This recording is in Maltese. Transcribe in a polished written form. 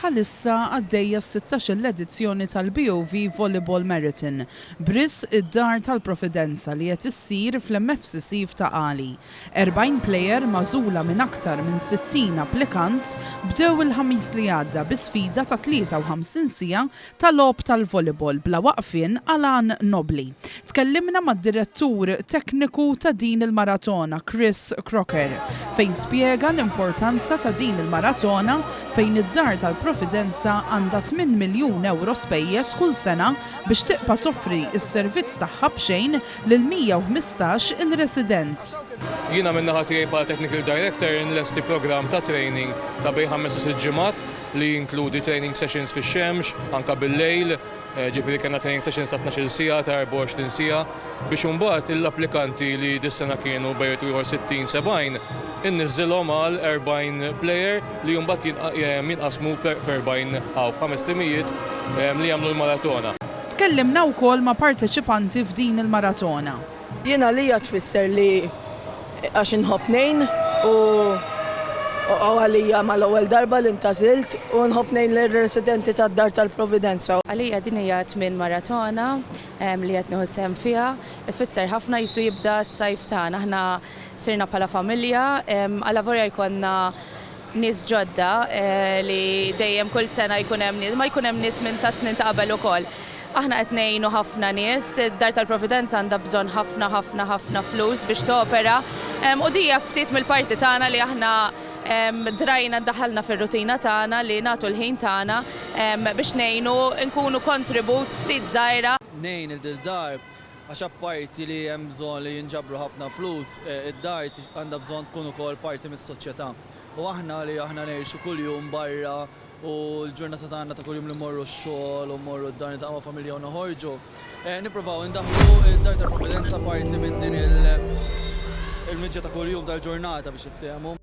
bħalissa għaddejja s-16 edizzjoni tal-BOV Volleyball Marathon Briss id-dar tal-Providenza li qed issir fl-MFCC f'Taqali. 40 plejer magħżula minn aktar minn 60 applikant bdew il-ħamis li għadda bi sfida ta' 53 siegħa tal-logħob tal-volleyball bla waqfien għal għan nobli. Tkellimna mad-direttur tekniku ta' din il-maratona Chris Crocker fejn spjega l-importanza ta' din il-maratona fejn id-dar tal-Providenza għandha 8 miljun euro spejjeż kull sena biex tibqa' toffri s-servizz tagħha b'xejn lil 115 il-resident. Jiena min-naħa tiegħi bħala Technical Director nlesti programm ta' training ta' bejn 5 ġimgħat li jinkludi training sessions fix-xemx, anke bil-lejl, ġifieri kellna training sessions ta' 12 siegħa ta' 24 siegħa biex imbagħad l-applikanti li dis-sena kienu bejn ieħor 60-70 inniżżilhom għal 40 plejer li mbagħad jinqasmu f'40 aw f'5 timijiet li jagħmlu l-maratona. Tkellimna wkoll ma' parteċipanti f'din il-maratona. Jiena li tfisser li għax inħobb ngħin u għalija mal-ewwel darba li ntażilt u nħobb ngħin lir-residenti tad-dar tal-Providenza. Għalija din hija tmien maratona li qed nieħu sehem fiha, ifisser ħafna jisu jibda s-sajf tagħna. Aħna sirna bħala familja, għal vorja jkollna nies ġodda li dejjem kull sena jkun hemm nies, ma jkun hemm nies minn ta' snin ta' qabel ukoll. Aħna qed ngħinu ħafna nies, id-dar tal-Providenza għandha bżonn ħafna flus biex topera u dija ftit mill-parti tagħna li aħna drajna daħalna fir-rutina tagħna li nagħtu l-ħin tagħna biex ngħinu nkunu kontribut ftit żgħira. Ngħin il-dar għax apparti li hemm bżonn li jinġabru ħafna flus, id-dar għandha bżonn tkun ukoll parti mis-soċjetà. U aħna ngħixu kuljum barra u l-ġurnata tagħna ta' kuljum li mmorru x-xogħol u mmorru d-dar nitaqgħu familja u noħorġu. Nippruvaw indaħħlu id-dar tal-Providenza parti minn din il-miġġa ta' kuljum tal-ġurnata biex niftehmu.